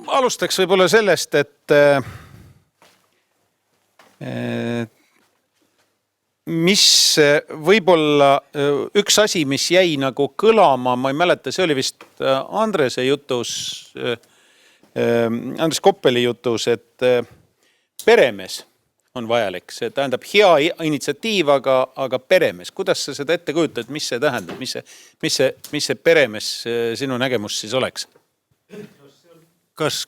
alustaks võib-olla sellest, et mis võib-olla üks asi, mis jäi nagu kõlama, ma ei mäleta, see oli vist Andrese jutus, Andres Koppeli jutus, et peremees on vajalik. See tähendab hea initsiatiiv, aga peremees. Kuidas sa seda ette kujutad, mis see tähendab? Mis see peremees sinu nägemus siis oleks? Kas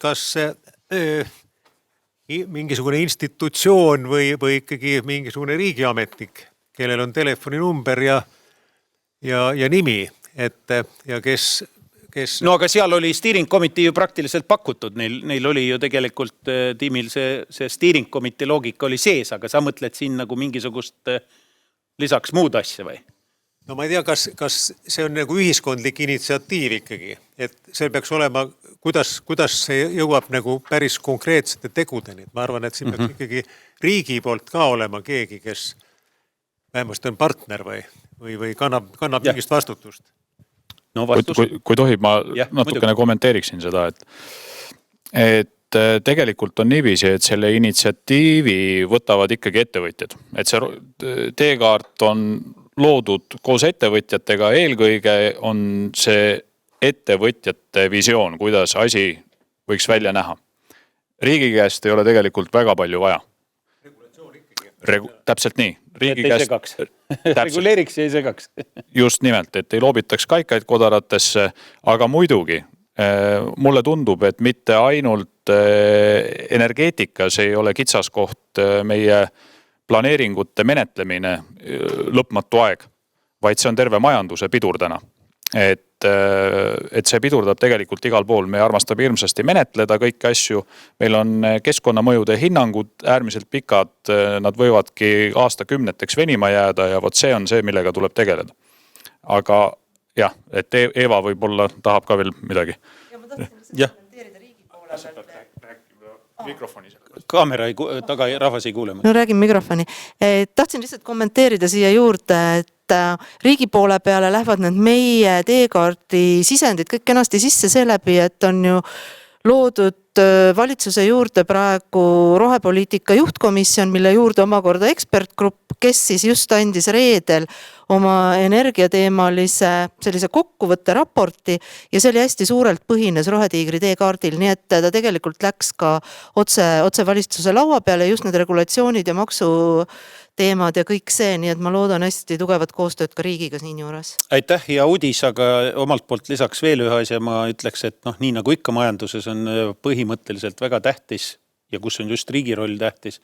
mingisugune institutsioon või ikkagi mingisugune riigiametnik, kellel on telefoninumber ja nimi, ja kes... No aga seal oli steering committee ju praktiliselt pakutud. Neil oli ju tegelikult tiimil see steering committee loogika oli sees, aga sa mõtled siin nagu mingisugust lisaks muud asja või? No ma ei tea, kas see on nagu ühiskondlik initsiatiiv ikkagi, et see peaks olema, kuidas see jõuab nagu päris konkreetsete tegudeni. Ma arvan, et siin peaks ikkagi riigi poolt ka olema keegi, kes vähemasti on partner või kannab mingist vastutust. No, kui tohib, ma natukene kommenteeriksin seda, et tegelikult on niiviisi, et selle initsiatiivi võtavad ikkagi ettevõtjad. Et see teekaart on loodud koos ettevõtjatega, eelkõige on see ettevõtjate visioon, kuidas asi võiks välja näha. Riigi käest ei ole tegelikult väga palju vaja. Täpselt nii. Et ei segaks. Reguleeriks ja ei segaks. Just nimelt, et ei loobitaks kaikaid kodaratesse, aga muidugi mulle tundub, et mitte ainult energeetikas ei ole kitsaskoht meie planeeringute menetlemine lõpmatu aeg, vaid see on terve majanduse pidur täna. Et see pidurdab tegelikult igal pool. Me armastame hirmsasti menetleda kõiki asju. Meil on keskkonnamõjude hinnangud äärmiselt pikad. Nad võivadki aastakümneteks venima jääda ja vot see on see, millega tuleb tegeleda. Aga jah, et Eeva võib-olla tahab ka veel midagi. Ja ma tahtsin kommenteerida riigi poole Mikrofoni. Kaamera taga rahvas ei kuule. No räägin mikrofoni. Tahtsin lihtsalt kommenteerida siia juurde, et riigi poole peale lähevad need meie teekaardi sisendid kõik kenasti sisse seeläbi, et on ju loodud valitsuse juurde praegu rohepoliitika juhtkomisjon, mille juurde omakorda ekspertgrupp, kes siis just andis reedel oma energiateemalise sellise kokkuvõtte raporti ja see oli hästi suurelt põhines Rohetiigri teekaardil, nii et ta tegelikult läks ka otse valitsuse laua peale just need regulatsioonid ja maksuteemad ja kõik see, nii et ma loodan hästi tugevat koostööd ka riigiga siin juures. Aitäh ja uudis, aga omalt poolt lisaks veel ühe asja ma ütleks, et nii nagu ikka majanduses on põhimõtteliselt väga tähtis ja kus on just riigi roll tähtis,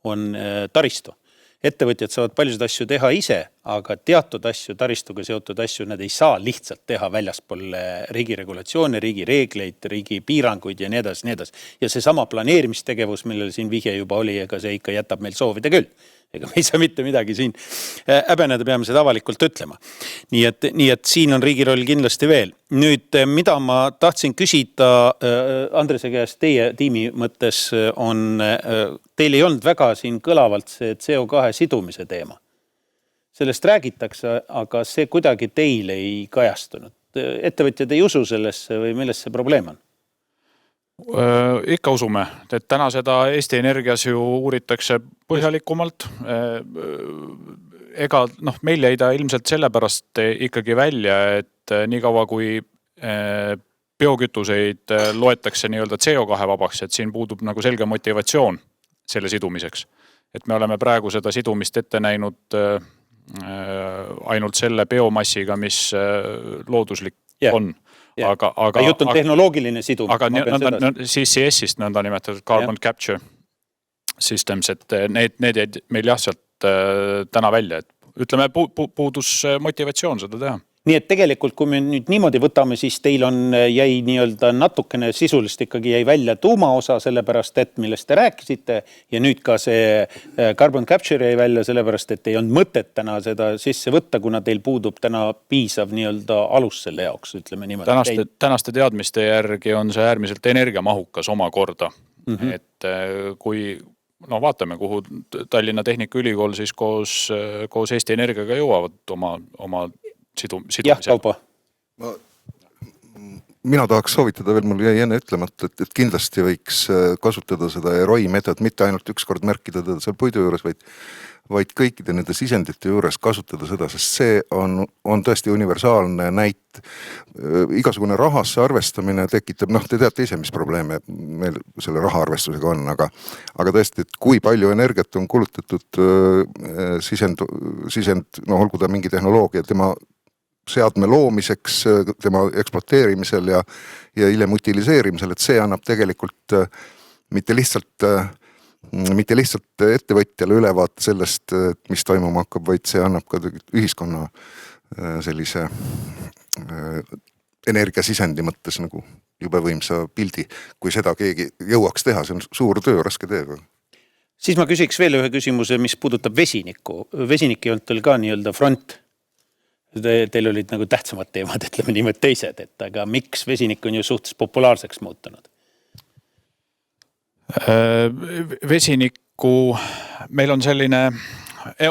on taristu. Ettevõtjad saavad paljusid asju teha ise, aga teatud asju, taristuga seotud asju, nad ei saa lihtsalt teha väljaspool riigi regulatsioone, riigi reegleid, riigi piiranguid ja nii edasi. Ja see sama planeerimistegevus, millel siin vihje juba oli, ega see ikka jätab meil soovida küll. Ega me ei saa mitte midagi siin häbeneda, peame seda avalikult ütlema. Nii et siin on riigi roll kindlasti veel. Nüüd, mida ma tahtsin küsida Andrese käest teie tiimi mõttes on, teil ei olnud väga siin kõlavalt see CO2 sidumise teema. Sellest räägitakse, aga see kuidagi teil ei kajastunud. Ettevõtjad ei usu sellesse või milles see probleem on? Ikka usume, et täna seda Eesti Energias ju uuritakse põhjalikumalt. Ega meil jäi ta ilmselt sellepärast ikkagi välja, et nii kaua kui biokütuseid loetakse nii-öelda CO2 vabaks, et siin puudub nagu selge motivatsioon selle sidumiseks. Et me oleme praegu seda sidumist ette näinud ainult selle biomassiga, mis looduslik on. Aga jutt on tehnoloogiline sidumine. Aga CCS-ist nõnda nimetatud Carbon Capture Systems, et need jäid meil sealt täna välja. Et ütleme, puudus motivatsioon seda teha. Nii et tegelikult, kui me nüüd niimoodi võtame, siis teil jäi nii-öelda natukene sisulist ikkagi jäi välja tuumaosa, sellepärast, et millest te rääkisite, ja nüüd ka see carbon capture jäi välja, sellepärast, et ei olnud mõtet täna seda sisse võtta, kuna teil puudub täna piisav nii-öelda alus selle jaoks, ütleme niimoodi. Tänaste teadmiste järgi on see äärmiselt energiamahukas omakorda. Et kui vaatame, kuhu Tallinna Tehnikaülikool siis koos Eesti Energiaga jõuavad oma sidumisel. Jah, Kaupo. mina tahaks soovitada veel, mul jäi enne ütlemata, et kindlasti võiks kasutada seda ROI meetodit, mitte ainult ükskord märkida teda seal puidu juures, vaid kõikide nende sisendite juures kasutada seda, sest see on tõesti universaalne näit. Igasugune rahasse arvestamine tekitab, te teate ise, mis probleeme meil selle raha arvestusega on, aga tõesti, et kui palju energiat on kulutatud sisend, olgu ta mingi tehnoloogia, tema seadme loomiseks, tema ekspluateerimisel ja hiljem utiliseerimisel, et see annab tegelikult mitte lihtsalt ettevõtjale ülevaate sellest, mis toimuma hakkab, vaid see annab ka ühiskonna sellise energiasisendi mõttes nagu jube võimsa pildi, kui seda keegi jõuaks teha, see on suur töö, raske töö. Siis ma küsiks veel ühe küsimuse, mis puudutab vesinikku. Vesinik ei olnud teil ka nii-öelda front. Teil olid nagu tähtsamad teemad, ütleme niimoodi teised, aga miks vesinik on ju suhtes populaarseks muutunud? Vesiniku, meil on selline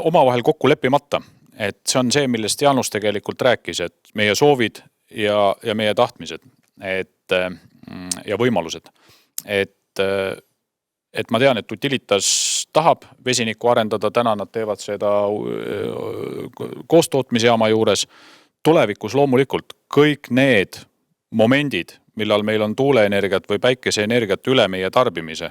omavahel kokku leppimata, et see on see, millest Jaanus tegelikult rääkis, et meie soovid ja meie tahtmised ja võimalused. Et ma tean, et Utilitas tahab vesinikku arendada, täna nad teevad seda koostootmisjaama juures. Tulevikus loomulikult kõik need momendid, millal meil on tuuleenergiat või päikeseenergiat üle meie tarbimise,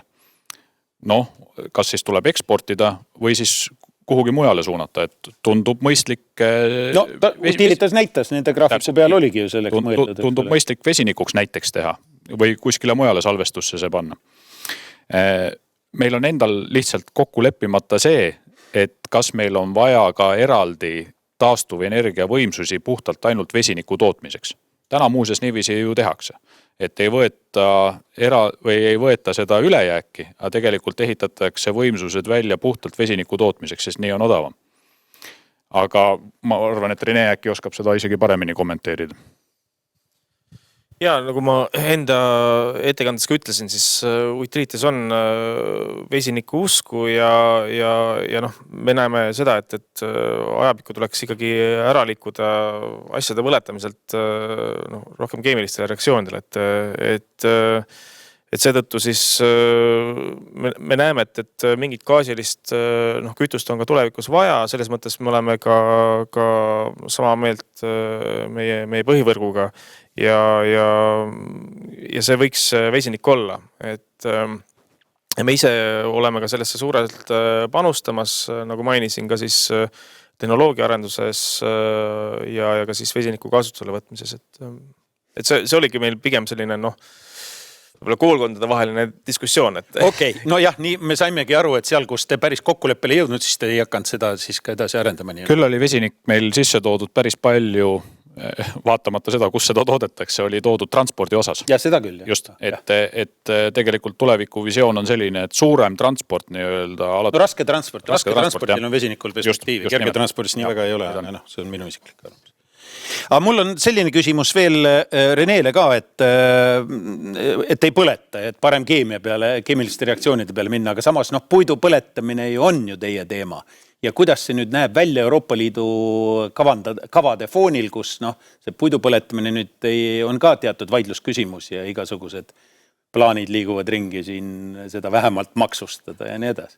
kas siis tuleb eksportida või siis kuhugi mujale suunata, et tundub mõistlik... Utilitas näitas, nende graafiku peal oligi ju selleks mõeldud. Tundub mõistlik vesinikuks näiteks teha või kuskile mujale salvestusse see panna. Meil on endal lihtsalt kokku leppimata see, et kas meil on vaja ka eraldi taastuvenergia võimsusi puhtalt ainult vesiniku tootmiseks. Täna muuses niiviisi ju tehakse, et ei võeta seda ülejääki, aga tegelikult ehitatakse võimsused välja puhtalt vesiniku tootmiseks, sest nii on odavam. Aga ma arvan, et Rene äkki oskab seda isegi paremini kommenteerida. Ja nagu ma enda ettekandes ka ütlesin, siis Utilitas on vesiniku usku ja me näeme seda, et ajapikku tuleks ikkagi ära liikuda asjade põletamiselt rohkem keemilistele reaktsioonidele, et seetõttu siis me näeme, et mingit gaasilist kütust on ka tulevikus vaja, selles mõttes me oleme ka sama meelt meie põhivõrguga ja see võiks vesinik olla, et me ise oleme ka sellesse suurelt panustamas, nagu mainisin ka siis tehnoloogia arenduses ja ka siis vesiniku kasutusele võtmises, et see oligi meil pigem selline koolkondade vaheline diskussioon. Okei, nii me saimegi aru, et seal, kus te päris kokkuleppele jõudnud, siis te ei hakanud seda siis ka edasi arendama. Küll oli vesinik meil sisse toodud päris palju, vaatamata seda, kus seda toodetakse, oli toodud transpordi osas. Ja seda küll. Just, et tegelikult tuleviku visioon on selline, et suurem transport nii-öelda... Raske transportil on vesinikul perspektiivi, kerge transpordis nii väga ei ole, see on minu isiklik arvamus. Aga mul on selline küsimus veel Reneele ka, et ei põleta, et parem keemiliste reaktsioonide peale minna, aga samas puidu põletamine ju on ju teie teema. Ja kuidas see nüüd näeb välja Euroopa Liidu kavade foonil, kus see puidu põletamine nüüd on ka teatud vaidlusküsimus ja igasugused plaanid liiguvad ringi siin seda vähemalt maksustada ja nii edasi.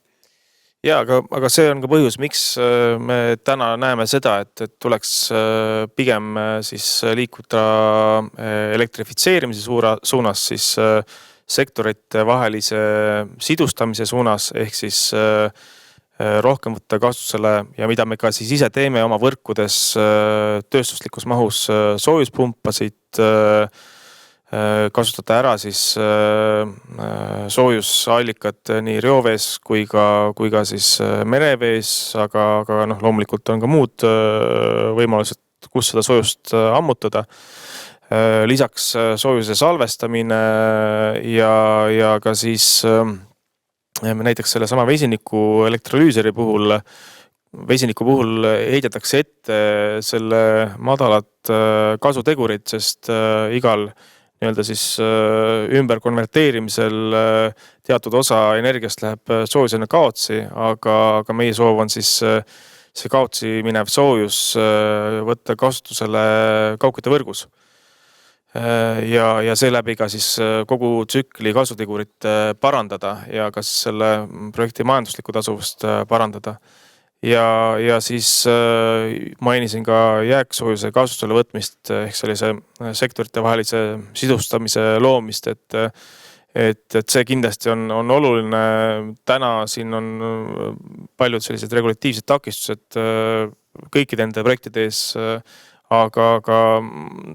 Ja, aga see on ka põhjus, miks me täna näeme seda, et tuleks pigem siis liikuda elektrifitseerimise suunas, siis sektorite vahelise sidustamise suunas, ehk siis rohkem võtta kasutusele ja mida me ka siis ise teeme oma võrkudes tööstuslikus mahus soojuspumpasid, kasutada ära siis soojusallikad nii reovees kui ka siis merevees, aga loomulikult on ka muud võimalused, kus seda soojust ammutada. Lisaks soojuse salvestamine ja ka siis näiteks selle sama vesiniku elektrolüüseri puhul, vesiniku puhul heidetakse ette selle madalat kasutegurit, sest igal nii-öelda siis ümber konverteerimisel teatud osa energiast läheb soojusena kaotsi, aga meie soov on siis see kaotsi minev soojus võtta kasutusele kaugküttevõrgus. ja seeläbi ka siis kogu tsükli kasutegurit parandada ja ka selle projekti majanduslikku tasuvust parandada. Ja siis mainisin ka jääksoojuse kasutusele võtmist ehk sellise sektorite vahelise sidustamise loomist, et see kindlasti on oluline. Täna siin on paljud sellised regulatiivsed takistused kõikide nende projektide ees, aga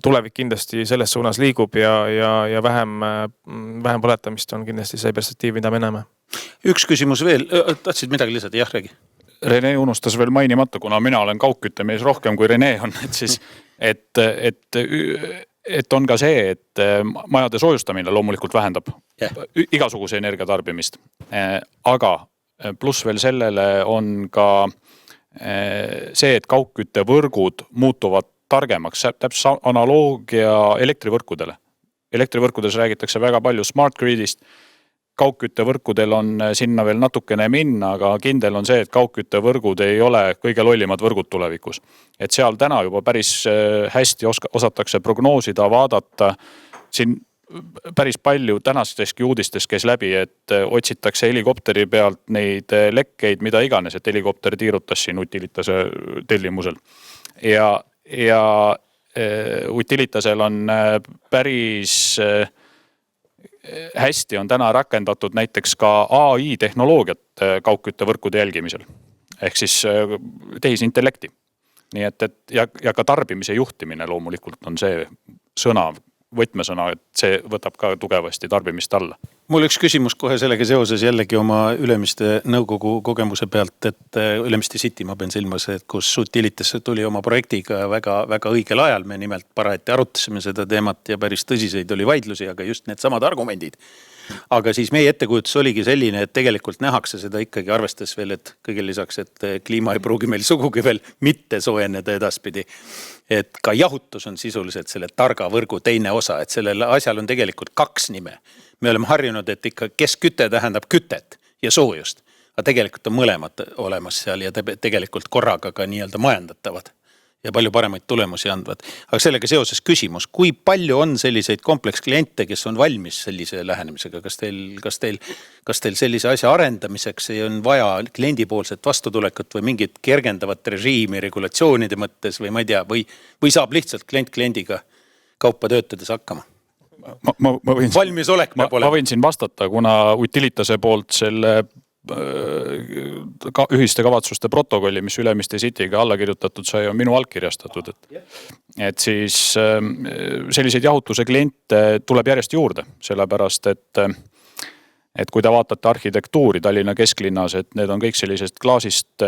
tulevik kindlasti selles suunas liigub ja vähem põletamist on kindlasti see perspektiiv, mida me näeme. Üks küsimus veel, tahtsid midagi lisada, jah, räägi. Rene unustas veel mainimata, kuna mina olen kaugküttemees rohkem kui Rene on, et siis, et on ka see, et majade soojustamine loomulikult vähendab igasuguse energiatarbimist. Aga pluss veel sellele on ka see, et kaugküttevõrgud muutuvad targemaks, täpselt analoogia elektrivõrkudele. Elektrivõrkudes räägitakse väga palju smart gridist. Kaugküttevõrkudel on sinna veel natukene minna, aga kindel on see, et kaugküttevõrgud ei ole kõige lollimad võrgud tulevikus. Et seal täna juba päris hästi osatakse prognoosida, vaadata. Siin päris palju tänasteski uudistes käis läbi, et otsitakse helikopteri pealt neid lekkeid, mida iganes, et helikopter tiirutas siin Utilitase tellimusel. Ja Utilitasel on päris hästi on täna rakendatud näiteks ka AI tehnoloogiat kaugküttevõrkude jälgimisel. Ehk siis tehisintellekti. Nii ja ka tarbimise juhtimine loomulikult on see sõna, võtmesõna, et see võtab ka tugevasti tarbimist alla. Mul üks küsimus kohe sellega seoses jällegi oma Ülemiste nõukogu kogemuse pealt, et Ülemiste City ma pean silmas, et kus Utilitasse tuli oma projektiga väga õigel ajal. Me nimelt parajati arutasime seda teemat ja päris tõsiseid oli vaidlusi, aga just need samad argumendid. Aga siis meie ettekujutus oligi selline, et tegelikult nähakse seda ikkagi arvestades veel, et kõigil lisaks, et kliima ei pruugi meil sugugi veel mitte soojeneda edaspidi. Et ka jahutus on sisuliselt selle targa võrgu teine osa, et sellel asjal on tegelikult 2 nime. Me oleme harjunud, et ikka keskküte tähendab kütet ja soojust, aga tegelikult on mõlemad olemas seal ja tegelikult korraga ka nii-öelda majandatavad ja palju paremaid tulemusi andvad. Aga sellega seoses küsimus, kui palju on selliseid komplekskliente, kes on valmis sellise lähenemisega? Kas teil sellise asja arendamiseks on vaja kliendipoolset vastutulekut või mingit kergendavat režiimi regulatsioonide mõttes või ma ei tea, või saab lihtsalt klient kliendiga kaupa töötades hakkama? Valmisolek peab olema. Ma võin siin vastata, kuna Utilitase poolt selle ühiste kavatsuste protokolli, mis Ülemiste Cityga alla kirjutatud sai, on minu allkirjastatud. Et siis selliseid jahutuse kliente tuleb järjest juurde, sellepärast, et kui te vaatate arhitektuuri Tallinna kesklinnas, et need on kõik sellised klaasist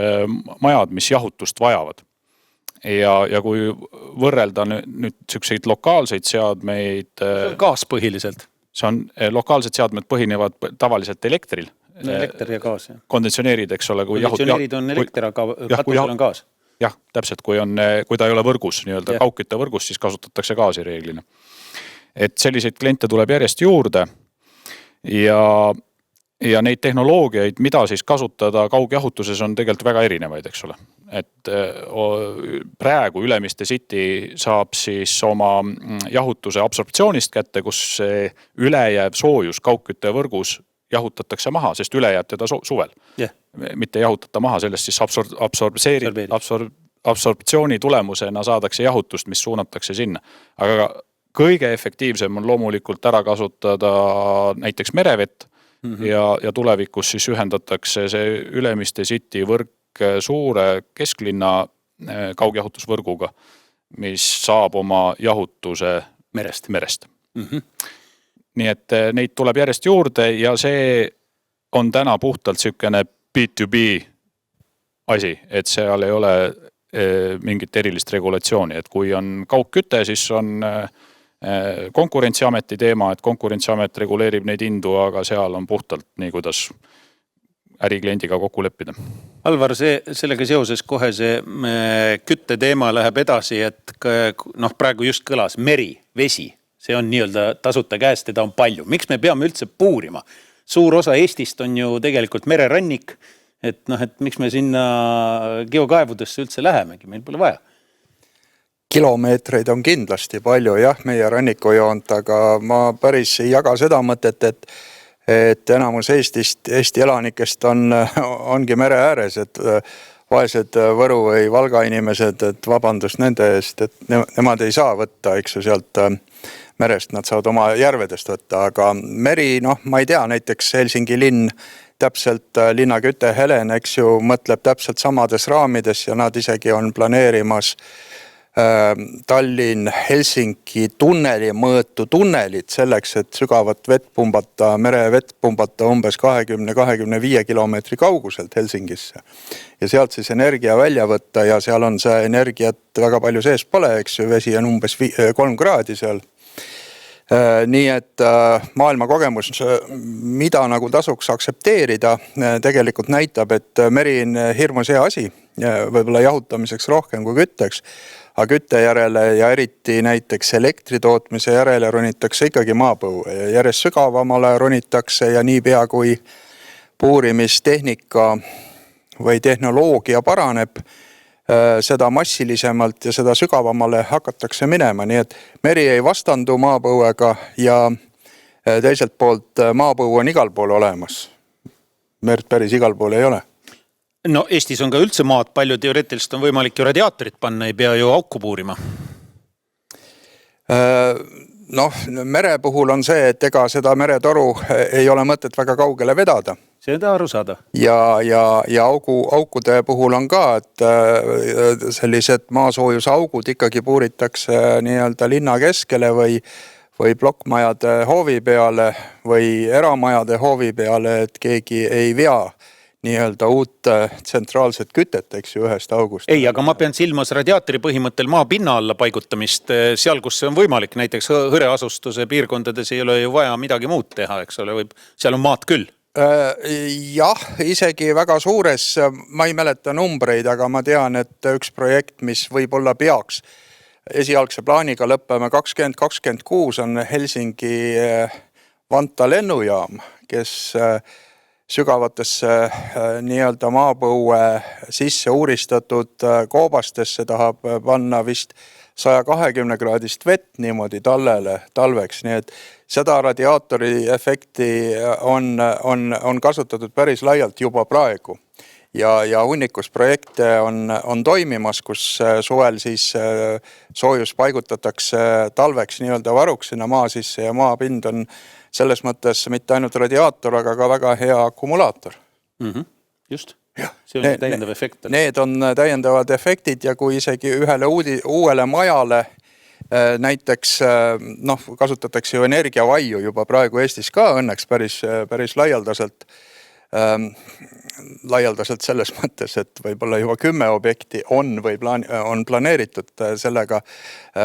majad, mis jahutust vajavad. Ja kui võrrelda nüüd selliseid lokaalseid seadmeid... Gaas põhiliselt. See on, lokaalsed seadmed põhinevad tavaliselt elektril. Elekter ja gaas, jah. Konditsioneerid, eks ole. Konditsioneerid on elekter, aga katusel on gaas. Jah, täpselt, kui ta ei ole võrgus, nii-öelda kaugkütte võrgus, siis kasutatakse gaasi reeglina. Et selliseid kliente tuleb järjest juurde ja neid tehnoloogiaid, mida siis kasutada kaugjahutuses, on tegelikult väga erinevaid, eks ole. Et praegu Ülemiste City saab siis oma jahutuse absorptsioonist kätte, kus ülejääv soojus kaugkütte võrgus jahutatakse maha, sest üle jääb teda suvel. Mitte jahutata maha, sellest siis absorptsiooni tulemusena saadakse jahutust, mis suunatakse sinna. Aga kõige efektiivsem on loomulikult ära kasutada näiteks merevett ja tulevikus siis ühendatakse see Ülemiste City võrk suure kesklinna kaugjahutusvõrguga, mis saab oma jahutuse merest. Nii et neid tuleb järjest juurde ja see on täna puhtalt sükene B2B asi, et seal ei ole mingit erilist regulatsiooni, et kui on kaugküte, siis on konkurentsiameti teema, et konkurentsiamet reguleerib neid hindu, aga seal on puhtalt nii, kuidas ärikliendiga kokku leppida. Alvar, sellega seoses kohe see kütte teema läheb edasi, et praegu just kõlas meri, vesi. See on nii-öelda tasuta käest, teda on palju. Miks me peame üldse puurima? Suur osa Eestist on ju tegelikult mererannik, et miks me sinna geokaevudesse üldse lähemegi, meil pole vaja. kilomeetreid on kindlasti palju jah, meie rannikujoont, aga ma päris ei jaga seda mõtet, et enamus Eesti elanikest ongi mere ääres, et vaesed Võru või Valga inimesed, et vabandust nende eest, et nemad ei saa võtta, eks ju, sealt merest, nad saavad oma järvedest võtta, aga meri, ma ei tea, näiteks Helsingi linn, täpselt linnaküte Helen, eks ju, mõtleb täpselt samades raamides ja nad isegi on planeerimas Tallinn-Helsingi tunneli mõõtu tunnelit selleks, et sügavat vett pumbata, merevett pumbata umbes 20-25 kilomeetri kauguselt Helsingisse. Ja sealt siis energia välja võtta ja seal on see energiat väga palju sees pole, eks ju, vesi on umbes 3 kraadi seal. Nii et maailma kogemus, mida nagu tasuks aksepteerida, tegelikult näitab, et meri on hirmus hea asi, võib-olla jahutamiseks rohkem kui kütteks, aga kütte järele ja eriti näiteks elektritootmise järele ronitakse ikkagi maapõue ja järjest sügavamale ronitakse ja niipea kui puurimistehnika või tehnoloogia paraneb, seda massilisemalt ja seda sügavamale hakatakse minema, nii et meri ei vastandu maapõuega ja teiselt poolt maapõu on igal pool olemas. Merd päris igal pool ei ole. No Eestis on ka üldse maad, palju teoreetiliselt on võimalik ju radiaatorit panna, ei pea ju auku puurima. Mere puhul on see, et ega seda meretoru ei ole mõtet väga kaugele vedada. Seda aru saada. Ja aukude puhul on ka, et sellised maasoojusaugud ikkagi puuritakse nii-öelda linna keskele või plokkmajade hoovi peale või eramajade hoovi peale, et keegi ei vea nii-öelda uut tsentraalset kütet, eks ju, ühest august. Ei, aga ma pean silmas radiaatori põhimõttel maa pinna alla paigutamist seal, kus see on võimalik. Näiteks hõreasustuse piirkondades ei ole ju vaja midagi muud teha, eks ole, seal on maad küll. Jah, isegi väga suures, ma ei mäleta numbreid, aga ma tean, et üks projekt, mis võib-olla peaks esialgse plaaniga lõppema 2026 on Helsingi Vanta lennujaam, kes sügavatesse nii-öelda maapõue sisse uuristatud koobastesse tahab panna vist 120 kraadist vett niimoodi talveks, nii et seda radiaatori efekti on kasutatud päris laialt juba praegu. Ja hunnikus projekte on toimimas, kus suvel siis soojus paigutatakse talveks nii-öelda varuks sinna maa sisse ja maapind on selles mõttes mitte ainult radiaator, aga ka väga hea akumulaator. Just, see on täiendav efekt. Need on täiendavad efektid ja kui isegi ühele uuele majale näiteks kasutatakse ju energiavaiu juba praegu Eestis ka õnneks päris laialdaselt selles mõttes, et võib-olla juba 10 objekti on planeeritud sellega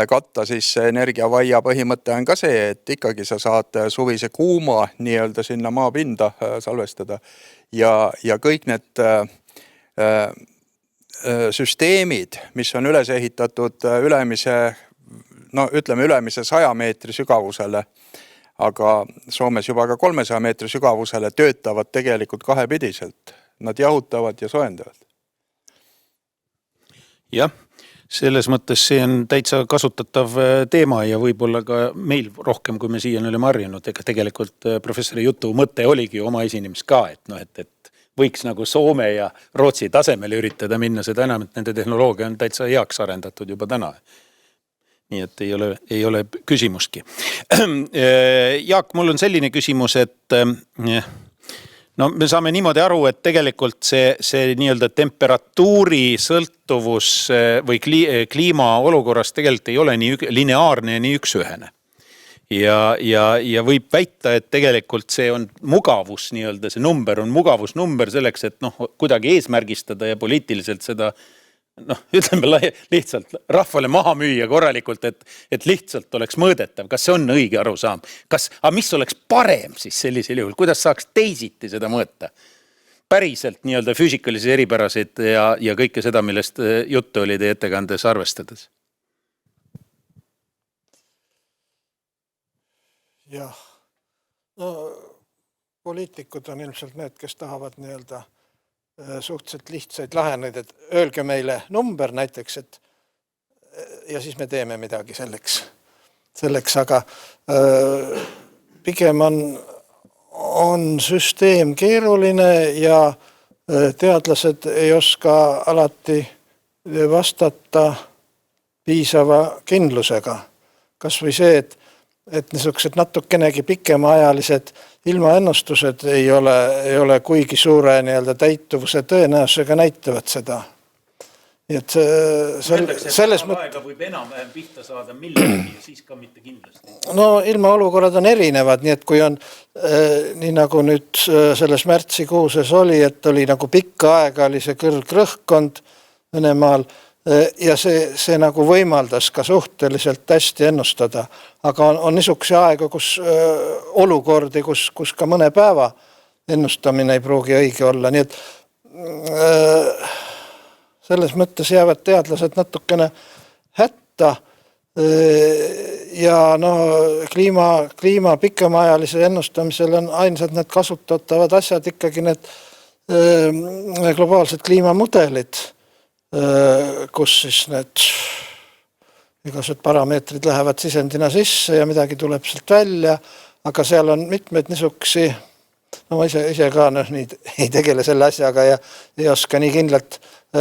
katta, siis energiavaia põhimõte on ka see, et ikkagi sa saad suvise kuuma nii-öelda sinna maapinda salvestada ja kõik need süsteemid, mis on üles ehitatud ülemise 100 meetri sügavusele, aga Soomes juba ka 300 meetri sügavusele töötavad tegelikult kahepidiselt. Nad jahutavad ja soojendavad. Jah, selles mõttes see on täitsa kasutatav teema ja võib-olla ka meil rohkem, kui me siiani oleme harjunud. Ega tegelikult professori jutu mõte oligi oma esinemist ka, et võiks nagu Soome ja Rootsi tasemele üritada minna, seda enam, et nende tehnoloogia on täitsa heaks arendatud juba täna. Nii et ei ole küsimustki. Jaak, mul on selline küsimus, et me saame niimoodi aru, et tegelikult see nii-öelda temperatuuri sõltuvus või kliima olukorras tegelikult ei ole nii lineaarne ja nii üksühene. Ja võib väita, et tegelikult see on mugavus, nii-öelda see number on mugavusnumber selleks, et kuidagi eesmärgistada ja poliitiliselt seda ütleme lihtsalt rahvale maha müüa korralikult, et lihtsalt oleks mõõdetav. Kas see on õige arusaam? Aga mis oleks parem siis sellisel juhul? Kuidas saaks teisiti seda mõõta? Päriselt nii-öelda füüsikalisi eripärasid ja kõike seda, millest juttu oli teie ettekandes arvestades? Jah. Poliitikud on ilmselt need, kes tahavad nii-öelda suhteliselt lihtsaid laheneid, et öelge meile number näiteks, et siis me teeme midagi selleks, aga pigem on süsteem keeruline ja teadlased ei oska alati vastata piisava kindlusega. Kas või see, et niisugused natukenegi pikemaajalised ilmaennustused ei ole kuigi suure nii-öelda täituvuse tõenäosusega näitavad seda. Nii et selles aega võib enam-vähem pihta saada millegi ja siis ka mitte kindlasti. No ilmaolukorrad on erinevad, nii et kui on nii nagu nüüd selles märtsikuuses oli, et oli nagu pikka aega oli see kõrgrõhkkond Venemaal ja see nagu võimaldas ka suhteliselt hästi ennustada. Aga on niisuguse aega, kus olukordi, kus ka mõne päeva ennustamine ei pruugi õige olla. Nii et selles mõttes jäävad teadlased natukene hätta ja kliima pikemaajalise ennustamisel on ainsad need kasutatavad asjad ikkagi need globaalsed kliimamudelid, kus siis need igasugused parameetrid lähevad sisendina sisse ja midagi tuleb sealt välja, aga seal on mitmed niisugusi, ma ise ka ei tegele selle asjaga ja ei oska nii kindlalt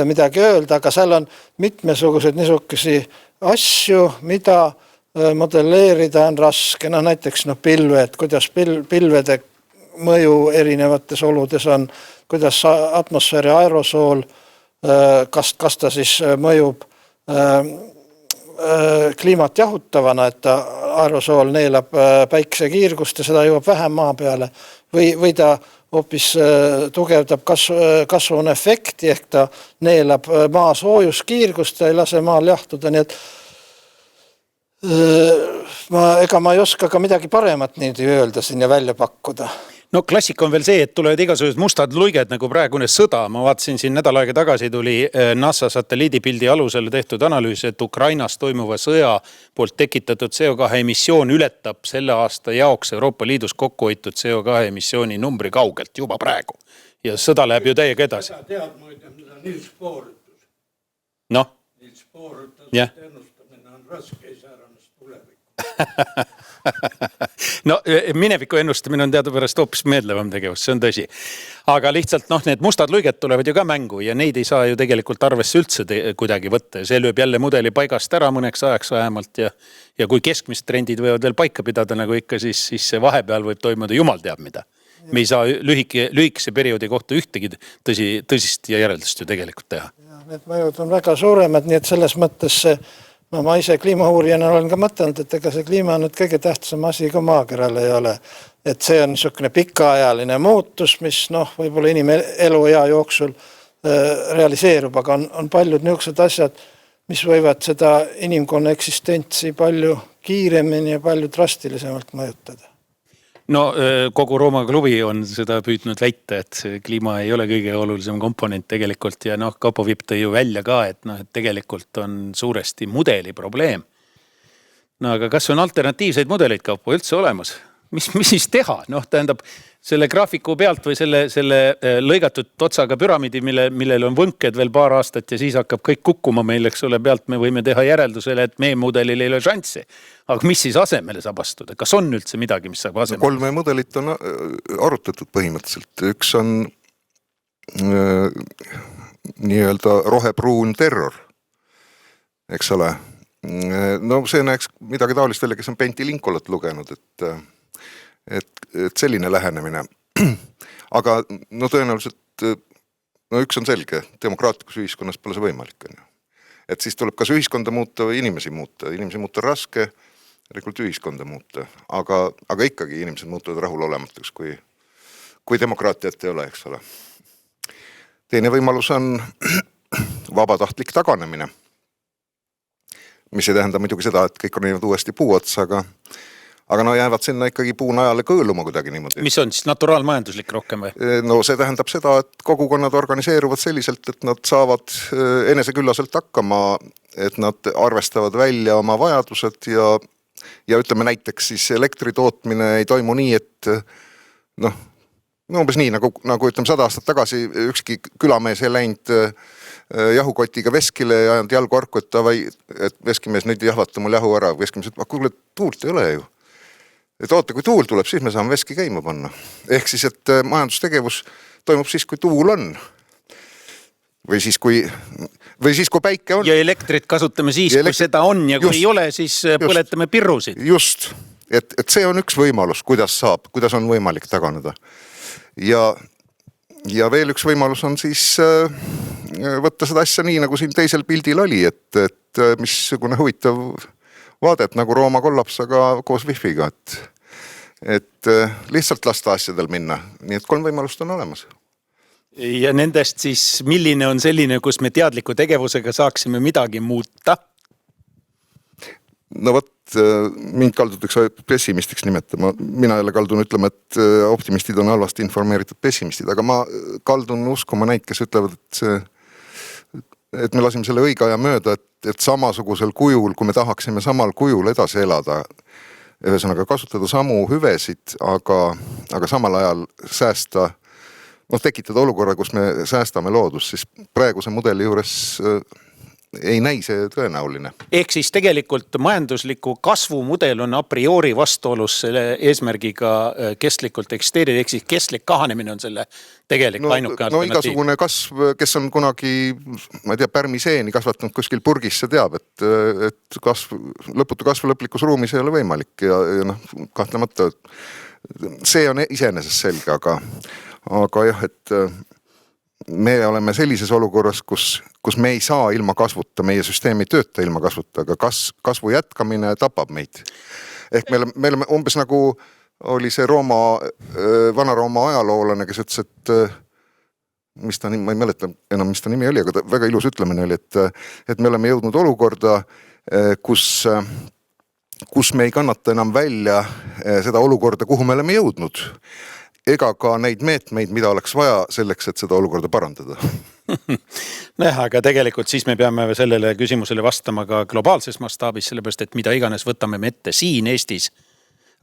midagi öelda, aga seal on mitmesugused niisugusi asju, mida modelleerida on raske. Näiteks pilved, kuidas pilvede mõju erinevates oludes on, kuidas atmosfääri aerosool, kas ta siis mõjub kliimat jahutavana, et ta aerosool neelab päikse kiirgust ja seda jõuab vähem maa peale või ta hoopis tugevdab kasvuefekti ehk ta neelab maa soojuskiirgust ja ei lase maal jahtuda, nii et ega ma ei oska ka midagi paremat niimoodi öelda siin ja välja pakkuda. No klassika on veel see, et tulevad igasugused mustad luiged nagu praegune sõda. Ma vaatasin siin nädal aega tagasi tuli NASA satelliidipildi alusel tehtud analüüs, et Ukrainas toimuva sõja poolt tekitatud CO2 emissioon ületab selle aasta jaoks Euroopa Liidus kokkuhoitud CO2 emissiooni numbri kaugelt juba praegu. Ja sõda läheb ju täiega edasi. Tead muide, mida Nils Bohr ütles? Noh? Nils Bohr ütles, et ennustamine on raske, ei sääranes tulevikku. No mineviku ennustamine on teadupärast hoopis meedlevam tegevus, see on tõsi. Aga lihtsalt need mustad luiged tulevad ju ka mängu ja neid ei saa ju tegelikult arvesse üldse kuidagi võtta. See lööb jälle mudeli paigast ära mõneks ajaks vähemalt ja kui keskmist trendid võivad veel paika pidada nagu ikka, siis see vahepeal võib toimuda jumal teab mida. Me ei saa lühikese perioodi kohta ühtegi tõsist ja järeldust ju tegelikult teha. Ja, need mõjud on väga suuremad, nii et selles mõttes ma ise kliimauurijana olen ka mõtelnud, et ega see kliima on nüüd kõige tähtsam asi, kui maakeral ei ole. Et see on niisugune pikaajaline muutus, mis võib-olla inimelu ea jooksul realiseerub, aga on paljud niisugused asjad, mis võivad seda inimkonna eksistentsi palju kiiremini ja palju drastilisemalt mõjutada. No kogu Rooma klubi on seda püüdnud väita, et see kliima ei ole kõige olulisem komponent tegelikult ja Kaupo Vipp tõi ju välja ka, et tegelikult on suuresti mudeli probleem. No aga kas on alternatiivseid mudeleid Kaupo üldse olemas? Mis siis teha? Tähendab, selle graafiku pealt või selle lõigatud otsaga püramiidi, millel on võnked veel paar aastat ja siis hakkab kõik kukkuma meil, eks ole, pealt me võime teha järeldusele, et meie mudelil ei ole šanssi. Aga mis siis asemele saab astuda? Kas on üldse midagi, mis saab asemele? 3 mudelit on arutatud põhimõtteliselt. Üks on nii-öelda rohepruun terror, eks ole. No see näeks midagi taolist välja, kes on Pentilinkolat lugenud, et selline lähenemine. Aga tõenäoliselt, üks on selge, demokraatlikus ühiskonnas pole see võimalik. Et siis tuleb kas ühiskonda muuta või inimesi muuta. Inimesi muuta raske, tegelikult ühiskonda muuta. Aga ikkagi inimesed muutuvad rahulolematuks, kui demokraatiat ei ole, eks ole. Teine võimalus on vabatahtlik taganemine, mis ei tähenda muidugi seda, et kõik on jäänud uuesti puu otsa, aga jäävad sinna ikkagi puunajale kõõluma kuidagi niimoodi. Mis on siis naturaalmajanduslik rohkem või? No see tähendab seda, et kogukonnad organiseeruvad selliselt, et nad saavad eneseküllaselt hakkama, et nad arvestavad välja oma vajadused ja ütleme näiteks siis elektri tootmine ei toimu nii, et no umbes nii, nagu ütleme 100 aastat tagasi ükski külamees ei läinud jahukotiga veskile ja ajanud jalgu arku, et veskimees nüüd jahvata mul jahu ära. Veskimees ütleb, kuule, tuult ei ole ju. Et oota, kui tuul tuleb, siis me saame veski käima panna. Ehk siis, et majandustegevus toimub siis, kui tuul on. Või siis, kui päike on. Ja elektrit kasutame siis, kui seda on ja kui ei ole, siis põletame pirrusid. Just, et see on üks võimalus, kuidas on võimalik taganeda. Ja veel üks võimalus on siis võtta seda asja nii, nagu siin teisel pildil oli, et missugune huvitav vaadet nagu Rooma kollaps, aga koos wifi'ga, et lihtsalt lasta asjadel minna. Nii et 3 võimalust on olemas. Ja nendest siis, milline on selline, kus me teadliku tegevusega saaksime midagi muuta? No vot, mind kaldutakse pessimistiks nimetama. Mina jälle kaldun ütlema, et optimistid on halvasti informeeritud pessimistid, aga ma kaldun uskuma neid, kes ütlevad, et me lasime selle õige aja mööda, et samasugusel kujul, kui me tahaksime samal kujul edasi elada, ühesõnaga kasutada samu hüvesid, aga samal ajal säästa, tekitada olukorra, kus me säästame loodust, siis praeguse mudeli juures ei näi see tõenäoline. Ehk siis tegelikult majandusliku kasvumudel on a priori vastuolus selle eesmärgiga kestlikult eksisteerida, ehk siis kestlik kahanemine on selle tegelikult ainuke alternatiiv. Igasugune kasv, kes on kunagi, ma ei tea, pärmiseeni kasvatanud kuskil purgis, see teab, et lõputu kasvu lõplikus ruumis ei ole võimalik ja kahtlemata see on iseenesest selge, aga jah, et me oleme sellises olukorras, kus me ei saa ilma kasvuta, meie süsteemi tööta ilma kasvuta, aga kasvu jätkamine tapab meid. Ehk me oleme umbes nagu oli see Vana-Rooma ajaloolane, kes ütles, et ma ei mäleta enam, mis ta nimi oli, aga väga ilus ütlemine oli, et me oleme jõudnud olukorda, kus me ei kannata enam välja seda olukorda, kuhu me oleme jõudnud. Ega ka neid meetmeid, mida oleks vaja selleks, et seda olukorda parandada. Aga tegelikult siis me peame sellele küsimusele vastama ka globaalses mastaabis, sellepärast, et mida iganes võtame me ette siin Eestis,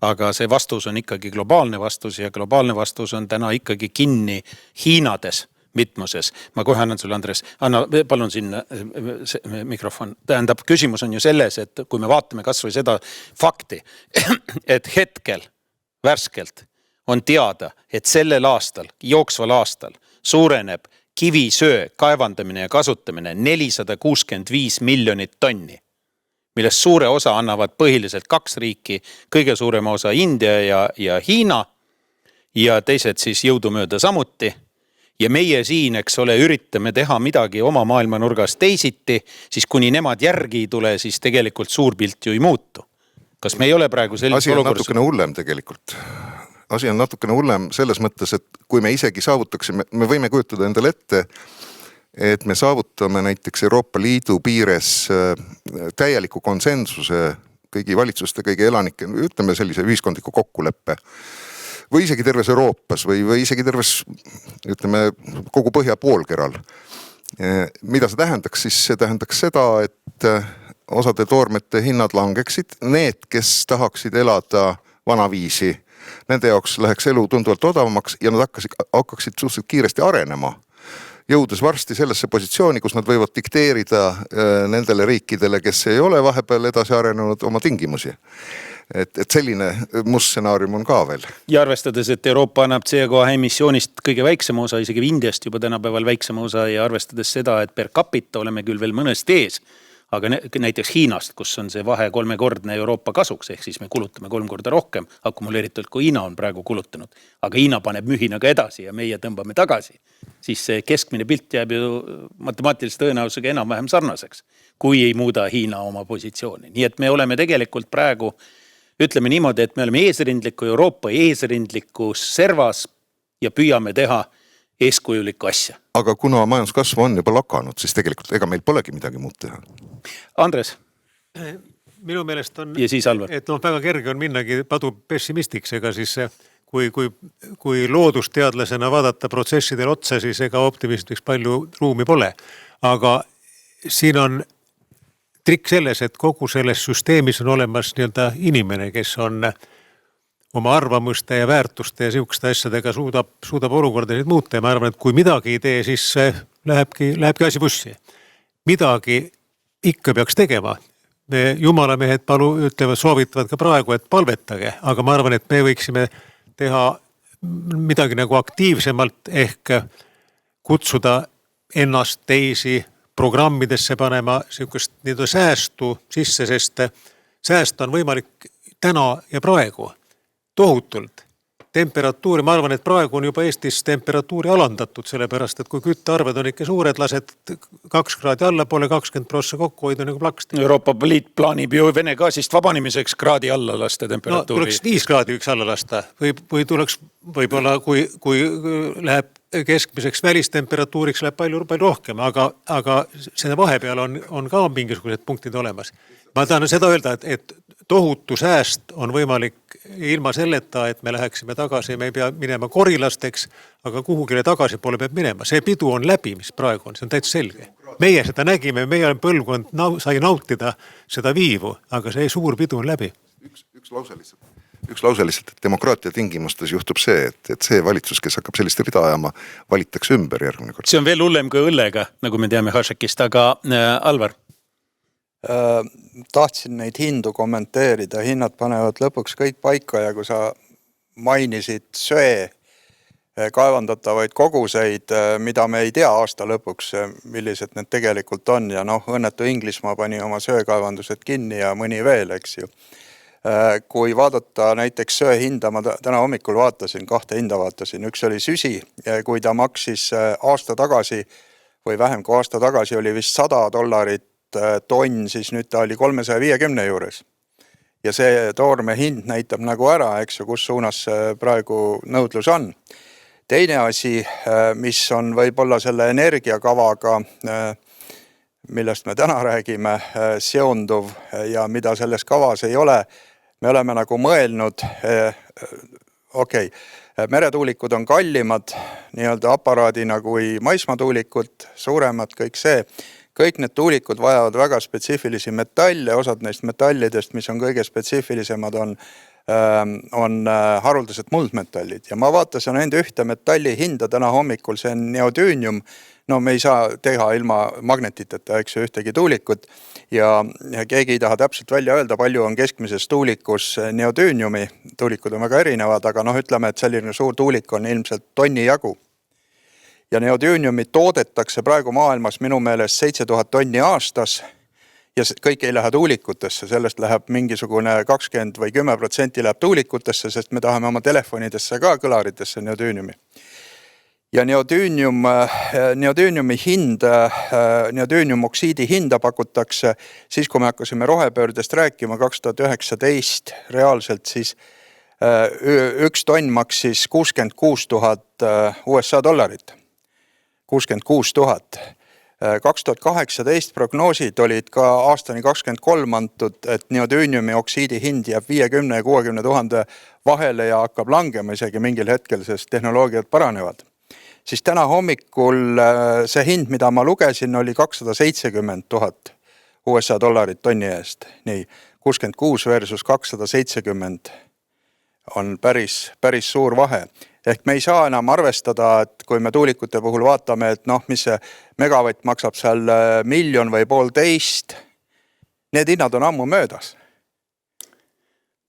aga see vastus on ikkagi globaalne vastus ja globaalne vastus on täna ikkagi kinni Hiinades mitmuses. Ma kohe annan sulle, Andres. Anna, palun sinna mikrofon. Tähendab, küsimus on ju selles, et kui me vaatame kas või seda fakti, et hetkel värskelt on teada, et sellel aastal, jooksval aastal suureneb kivisöö kaevandamine ja kasutamine 465 miljonit tonni, millest suure osa annavad põhiliselt 2 riiki, kõige suurema osa India ja Hiina ja teised siis jõudumööda samuti. Ja meie siin, eks ole, üritame teha midagi oma maailmanurgas teisiti, siis kuni nemad järgi ei tule, siis tegelikult suur pilt ju ei muutu. Kas me ei ole praegu sellises olukorras? Asi on natukene hullem tegelikult. Asi on natukene hullem selles mõttes, et kui me isegi saavutaksime, me võime kujutada endale ette, et me saavutame näiteks Euroopa Liidu piires täieliku konsensuse kõigi valitsuste, kõigi elanike, ütleme sellise ühiskondliku kokkuleppe või isegi terves Euroopas või isegi terves, ütleme, kogu põhja poolkeral. Mida see tähendaks? Siis see tähendaks seda, et osade toormete hinnad langeksid. Need, kes tahaksid elada vanaviisi, nende jaoks läheks elu tunduvalt odavamaks ja nad hakkaksid suhteliselt kiiresti arenema, jõudes varsti sellesse positsiooni, kus nad võivad dikteerida nendele riikidele, kes ei ole vahepeal edasi arenenud oma tingimusi. Et selline must stsenaarium on ka veel. Ja arvestades, et Euroopa annab CO2 emissioonist kõige väiksema osa, isegi Indiast juba tänapäeval väiksema osa ja arvestades seda, et per capita oleme küll veel mõnest ees, aga näiteks Hiinast, kus on see vahe 3-kordne Euroopa kasuks, ehk siis me kulutame 3 korda rohkem akumuleeritult, kui Hiina on praegu kulutanud. Aga Hiina paneb mühinaga edasi ja meie tõmbame tagasi. Siis see keskmine pilt jääb ju matemaatilise tõenäosusega enam-vähem sarnaseks, kui ei muuda Hiina oma positsiooni. Nii et me oleme tegelikult praegu, ütleme niimoodi, et me oleme eesrindliku Euroopa eesrindliku servas ja püüame teha eeskujulikku asja. Aga kuna majanduskasvu on juba lakanud, siis tegelikult ega meil polegi midagi muud teha. Andres. Minu meelest on, ja siis Alvar. Et väga kerge on minnagi padu pessimistiks, ega siis kui loodusteadlasena vaadata protsessidel otsa, siis ega optimistiks palju ruumi pole. Aga siin on trikk selles, et kogu selles süsteemis on olemas nii-öelda inimene, kes on oma arvamuste ja väärtuste ja sihukeste asjadega suudab olukordasid muuta ja ma arvan, et kui midagi ei tee, siis lähebki asi bussi. Midagi ikka peaks tegema. Me jumalamehed soovitavad ka praegu, et palvetage, aga ma arvan, et me võiksime teha midagi nagu aktiivsemalt ehk kutsuda ennast teisi programmidesse panema sihukest säästu sisse, sest säästa on võimalik täna ja praegu tohutult. Temperatuuri, ma arvan, et praegu on juba Eestis temperatuuri alandatud, sellepärast, et kui küttearved on ikka suured, lased 2 kraadi allapoole, 20% kokku hoida nagu plaksti. Euroopa Liit plaanib ju Vene gaasist vabanemiseks kraadi alla lasta temperatuuri. No tuleks 5 kraadi võiks alla lasta või tuleks võib-olla, kui läheb keskmiseks välistemperatuuriks, läheb palju rohkem, aga selle vahepeal on ka mingisugused punktid olemas. Ma tahan seda öelda, et tohutu sääst on võimalik ilma selleta, et me läheksime tagasi, me ei pea minema korilasteks, aga kuhugile tagasi poole peab minema. See pidu on läbi, mis praegu on, see on täitsa selge. Meie seda nägime, meie põlvkond sai nautida seda viivu, aga see suur pidu on läbi. Üks lause lihtsalt, et demokraatia tingimustes juhtub see, et see valitsus, kes hakkab sellist rida ajama, valitakse ümber järgmine kord. See on veel hullem kui õllega, nagu me teame Hašekist, aga Alvar? Tahtsin neid hindu kommenteerida, hinnad panevad lõpuks kõik paika ja kui sa mainisid söe kaevandatavaid koguseid, mida me ei tea aasta lõpuks, millised need tegelikult on ja õnnetu Inglismaa pani oma söekaevandused kinni ja mõni veel, eks ju. Kui vaadata näiteks söe hinda, ma täna hommikul vaatasin, 2 hinda vaatasin, üks oli süsi, kui ta maksis aasta tagasi või vähem kui aasta tagasi oli vist $100 tonn, siis nüüd ta oli 350 juures. Ja see toorme hind näitab nagu ära, eks ju, kus suunas praegu nõudlus on. Teine asi, mis on võib-olla selle energiakavaga, millest me täna räägime, seonduv ja mida selles kavas ei ole, me oleme nagu mõelnud, meretuulikud on kallimad nii-öelda aparaadina kui maismaatuulikud, suuremad, kõik see. Kõik need tuulikud vajavad väga spetsiifilisi metalle, osad neist metallidest, mis on kõige spetsiifilisemad, on haruldased muldmetallid. Ja ma vaatasin enda ühte metalli hinda täna hommikul, see on neodüünium. No me ei saa teha ilma magnetiteta, eks ju, ühtegi tuulikut. Ja keegi ei taha täpselt välja öelda, palju on keskmises tuulikus neodüüniumi. Tuulikud on väga erinevad, aga ütleme, et selline suur tuulik on ilmselt tonni jagu. Ja neodüüniumi toodetakse praegu maailmas minu meelest 7000 tonni aastas ja kõik ei lähe tuulikutesse, sellest läheb mingisugune 20 või 10% läheb tuulikutesse, sest me tahame oma telefonidesse ka kõlaritesse neodüüniumi. Ja neodüüniumi hind, neodüüniumoksiidi hinda pakutakse siis, kui me hakkasime rohepöördest rääkima 2019 reaalselt, siis üks tonn maksis $66,000 USA. 66 000. 2018 prognoosid olid ka aastani 23 antud, et neodüüniumi oksiidi hind jääb 50 ja 60 000 vahele ja hakkab langema isegi mingil hetkel, sest tehnoloogiad paranevad. Siis täna hommikul see hind, mida ma lugesin, oli 270 000 USA dollarit tonni eest. Nii, 66 versus 270 on päris suur vahe. Ehk me ei saa enam arvestada, et kui me tuulikute puhul vaatame, et mis see megavatt maksab seal 1 miljon või 1,5, need hinnad on ammu möödas.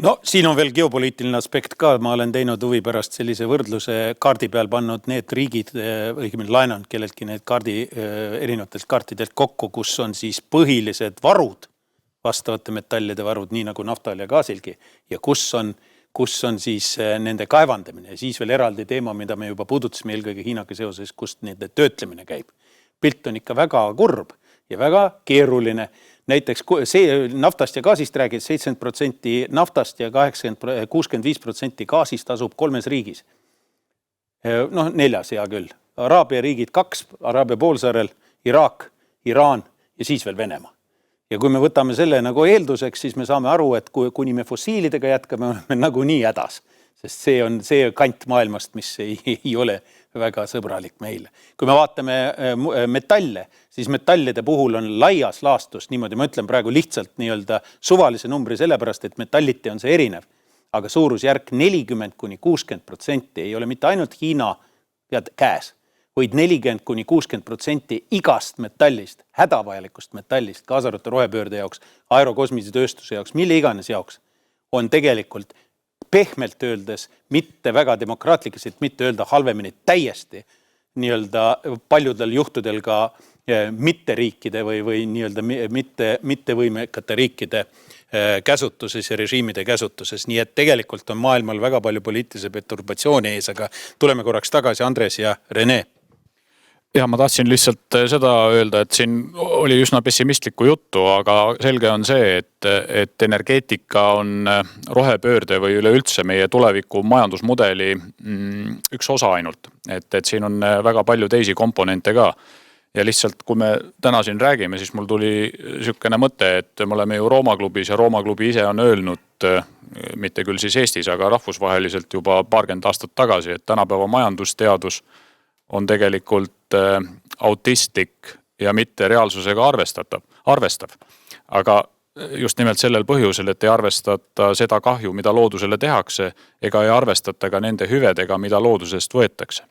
No siin on veel geopoliitiline aspekt ka, ma olen teinud huvi pärast sellise võrdluse kaardi peal pannud need riigid, õigemini laenanud kelleltki need erinevatelt kaartidelt kokku, kus on siis põhilised varud, vastavate metallide varud, nii nagu naftal ja gaasilgi, ja kus on siis nende kaevandamine ja siis veel eraldi teema, mida me juba puudutasime eelkõige Hiinaga seoses, kust nende töötlemine käib. Pilt on ikka väga kurb ja väga keeruline. Näiteks see naftast ja gaasist räägid 70% naftast ja 65% gaasist asub 3 riigis. 4 hea küll. Araabia riigid 2, Araabia poolsaarel, Iraak, Iraan ja siis veel Venemaa. Ja kui me võtame selle nagu eelduseks, siis me saame aru, et kuni me fossiilidega jätkame, oleme nagu nii hädas. Sest see on see kant maailmast, mis ei ole väga sõbralik meile. Kui me vaatame metalle, siis metallide puhul on laias laastus, niimoodi ma ütlen praegu lihtsalt nii-öelda suvalise numbri sellepärast, et metalliti on see erinev. aga suurusjärk 40–60% ei ole mitte ainult Hiina käes, vaid 40–60% igast metallist, hädavajalikust metallist, kaasa arvatud rohepöörde jaoks, aerokosmilise tööstuse jaoks, mille iganes jaoks, on tegelikult pehmelt öeldes mitte väga demokraatlikult, mitte öelda halvemini täiesti nii-öelda paljudel juhtudel ka mitte riikide või nii-öelda mitte võimekate riikide käsutuses ja režiimide käsutuses. Nii et tegelikult on maailmal väga palju poliitilise perturbatsiooni ees, aga tuleme korraks tagasi Andres ja Rene. Ja ma tahtsin lihtsalt seda öelda, et siin oli üsna pessimistlikku juttu, aga selge on see, et energeetika on rohepöörde või üleüldse meie tuleviku majandusmudeli üks osa ainult. Et siin on väga palju teisi komponente ka. Ja lihtsalt, kui me täna siin räägime, siis mul tuli sükene mõte, et me oleme ju Rooma klubis ja Rooma klubi ise on öelnud, mitte küll siis Eestis, aga rahvusvaheliselt juba paarkümmend aastat tagasi, et tänapäeva majandusteadus on tegelikult autistlik ja mitte reaalsusega arvestav. Aga just nimelt sellel põhjusel, et ei arvestata seda kahju, mida loodusele tehakse, ega ei arvestata ka nende hüvedega, mida loodusest võetakse.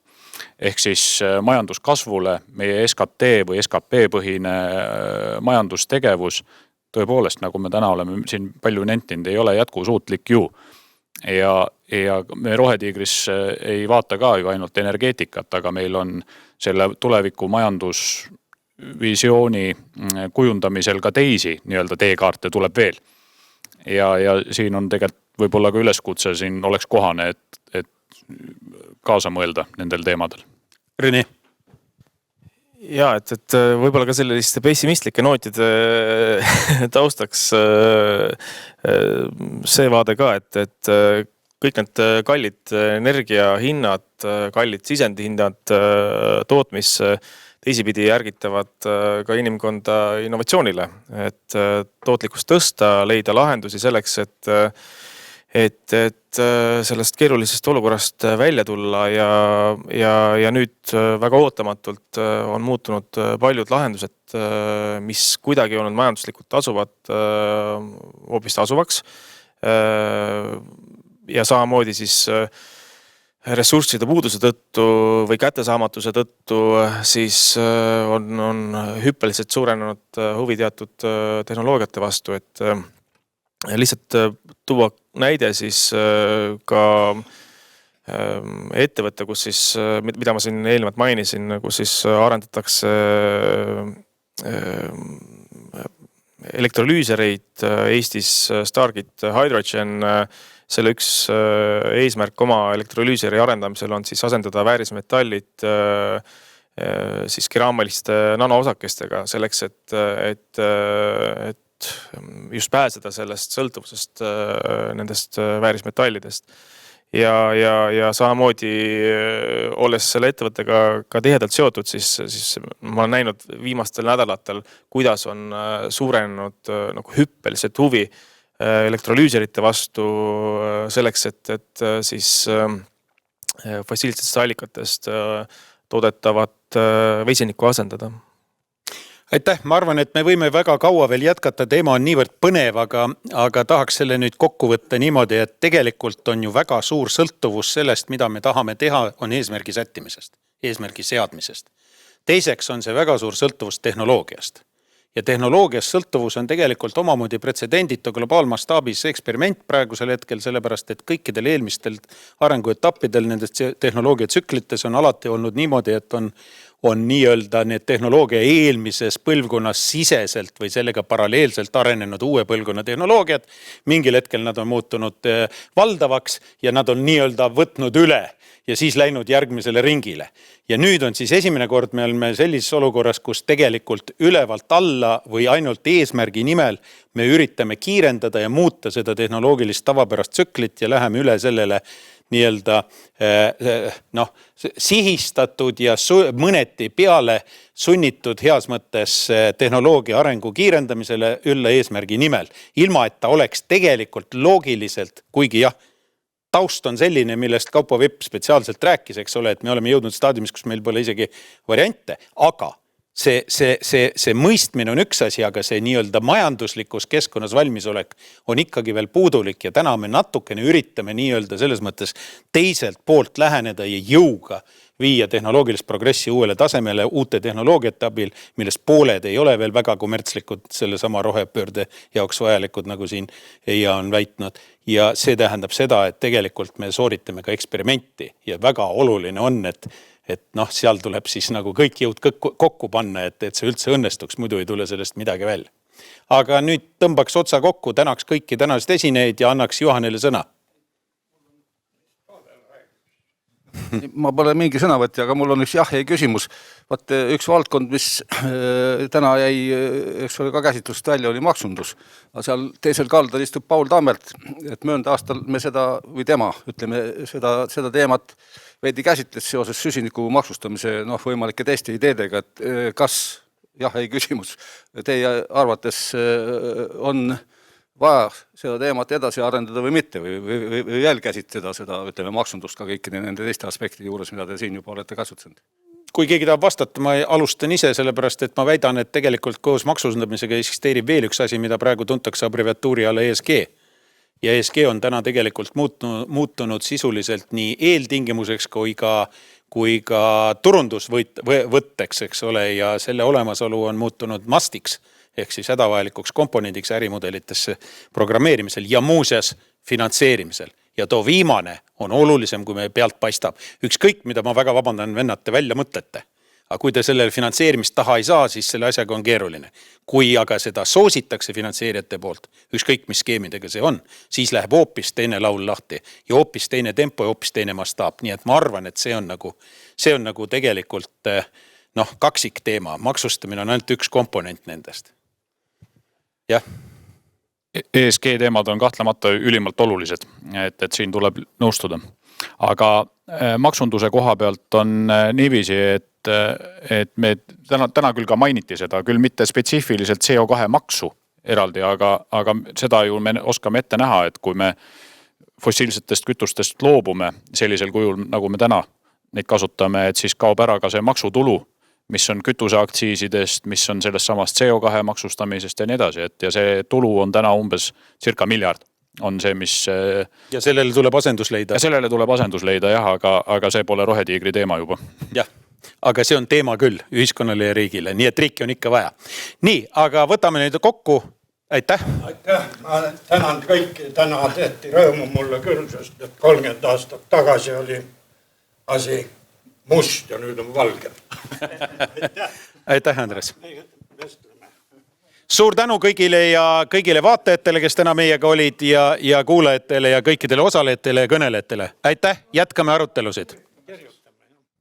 Ehk siis majanduskasvule meie SKT või SKP põhine majandustegevus tõepoolest, nagu me täna oleme siin palju nentinud, ei ole jätkusuutlik ju. Ja me Rohetiigris ei vaata ka ju ainult energeetikat, aga meil on selle tuleviku majandusvisiooni kujundamisel ka teisi nii-öelda teekaarte tuleb veel. Ja siin on tegelikult võib-olla ka üleskutse, siin oleks kohane, et kaasa mõelda nendel teemadel. Rene. Ja, et võib-olla ka selliste pessimistlike nootide taustaks see vaade ka, et kõik need kallid energiahinnad, kallid sisendihinnad tootmisse teisipidi järgitavad ka inimkonda innovatsioonile, et tootlikkust tõsta, leida lahendusi selleks, et sellest keerulisest olukorrast välja tulla ja nüüd väga ootamatult on muutunud paljud lahendused, mis kuidagi on majanduslikult tasuvad hoopis tasuvaks ja samamoodi siis ressursside puuduse tõttu või kättesaamatuse tõttu siis on hüppeliselt suurenenud huvi teatud tehnoloogiate vastu, et lihtsalt tuua näide siis ka ettevõtte, kus siis, mida ma siin eelnevalt mainisin, kus siis arendatakse elektrolüüsereid Eestis Stargit Hydrogen. Selle üks eesmärk oma elektrolüüseri arendamisel on siis asendada väärismetallid siis keraamiliste nanoosakestega selleks, et just pääseda sellest sõltuvusest nendest väärismetallidest. Ja samamoodi olles selle ettevõttega ka tihedalt seotud, siis ma olen näinud viimastel nädalatel, kuidas on suurenenud nagu hüppeliselt huvi elektrolüüserite vastu selleks, et siis fossiilsetest allikatest toodetavat vesinikku asendada. Aitäh, ma arvan, et me võime väga kaua veel jätkata, teema on niivõrd põnev, aga tahaks selle nüüd kokku võtta niimoodi, et tegelikult on ju väga suur sõltuvus sellest, mida me tahame teha, on eesmärgi sättimisest, eesmärgi seadmisest. Teiseks on see väga suur sõltuvus tehnoloogiast. Ja tehnoloogiast sõltuvus on tegelikult omamoodi pretsedenditu globaalmastaabis eksperiment praegusel hetkel, sellepärast, et kõikidel eelmistel arenguetappidel nendes tehnoloogiatsüklites on alati olnud niimoodi, et on nii-öelda need tehnoloogia eelmises põlvkonnas siseselt või sellega paralleelselt arenenud uue põlvkonna tehnoloogiad. Mingil hetkel nad on muutunud valdavaks ja nad on nii-öelda võtnud üle ja siis läinud järgmisele ringile. Ja nüüd on siis esimene kord me oleme sellises olukorras, kus tegelikult ülevalt alla või ainult eesmärgi nimel me üritame kiirendada ja muuta seda tehnoloogilist tavapärast tsüklit ja läheme üle sellele nii-öelda sihistatud ja mõneti peale sunnitud heas mõttes tehnoloogia arengu kiirendamisele ülla eesmärgi nimel. Ilma, et ta oleks tegelikult loogiliselt, kuigi jah, taust on selline, millest Kaupo Vipp spetsiaalselt rääkis, eks ole, et me oleme jõudnud staadiumis, kus meil pole isegi variante, aga see mõistmine on üks asi, aga see nii-öelda majanduslikus keskkonnas valmisolek on ikkagi veel puudulik ja täna me natukene üritame nii-öelda selles mõttes teiselt poolt läheneda ja jõuga viia tehnoloogilist progressi uuele tasemele uute tehnoloogiate abil, millest pooled ei ole veel väga kommertslikud selle sama rohepöörde jaoks vajalikud, nagu siin EIA on väitnud. Ja see tähendab seda, et tegelikult me sooritame ka eksperimenti ja väga oluline on, et seal tuleb siis nagu kõik jõud kokku panna, et see üldse õnnestuks, muidu ei tule sellest midagi välja. Aga nüüd tõmbaks otsa kokku, tänaks kõiki tänased esineid ja annaks Juhanile sõna. Ma pole mingi sõnavõtja, aga mul on üks jah-ei küsimus. Vaat üks valdkond, mis täna jäi ka käsitlust välja, oli maksundus. Seal teisel kaldal istub Paul Tammert, et möönd aastal me seda, või tema, ütleme, seda teemat veidi käsitles seoses süsiniku maksustamise võimalike testi ideedega, et kas, jah-ei küsimus, teie arvates on vaja seda teemat edasi arendada või mitte või jälle käsitleda seda, ütleme, maksundust ka kõikide nende teiste aspektide juures, mida te siin juba olete kasutanud? Kui keegi tahab vastata, ma alustan ise, sellepärast et ma väidan, et tegelikult koos maksustamisega eksisteerib veel üks asi, mida praegu tuntakse abreviatuuri alla ESG. Ja ESG on täna tegelikult muutunud sisuliselt nii eeltingimuseks kui ka turundusvõtteks, eks ole, ja selle olemasolu on muutunud mastiks ehk siis hädavajalikuks komponendiks ärimudelitesse programmeerimisel ja muuseas finantseerimisel. Ja too viimane on olulisem, kui me pealt paistab. Ükskõik, mida ma väga vabandan, vennate välja mõtlete. Aga kui te selle finantseerimist taha ei saa, siis selle asjaga on keeruline. Kui aga seda soositakse finantseerijate poolt, ükskõik mis skeemidega see on, siis läheb hoopis teine laul lahti ja hoopis teine tempo ja hoopis teine mastaap. Nii et ma arvan, et see on nagu tegelikult kaksik teema. Maksustamine on ainult üks komponent nendest. Jah. ESG teemad on kahtlemata ülimalt olulised, et siin tuleb nõustuda. Aga maksunduse koha pealt on niiviisi, et me täna küll ka mainiti seda, küll mitte spetsiifiliselt CO2 maksu eraldi, aga seda ju me oskame ette näha, et kui me fossiilsetest kütustest loobume sellisel kujul, nagu me täna neid kasutame, et siis kaob ära ka see maksutulu, mis on kütuseaktsiisidest, mis on sellest samast CO2 maksustamisest ja nii edasi, ja see tulu on täna umbes circa miljard. On see, mis... Ja sellele tuleb asendus leida. Ja sellele tuleb asendus leida, jah, aga see pole rohetiigri teema juba. Jah, aga see on teema küll ühiskonnale ja riigile, nii et riiki on ikka vaja. Nii, aga võtame nüüd kokku. Aitäh! Aitäh! Ma tänan kõiki. Täna tehti rõõmu mulle küll, sest et 30 aastat tagasi oli asi must ja nüüd on valge. Aitäh, Andres! Suur tänu kõigile vaatajatele, kes täna meiega olid ja kuulajatele ja kõikidele osalejatele ja kõnelejatele. Aitäh, jätkame arutelusid!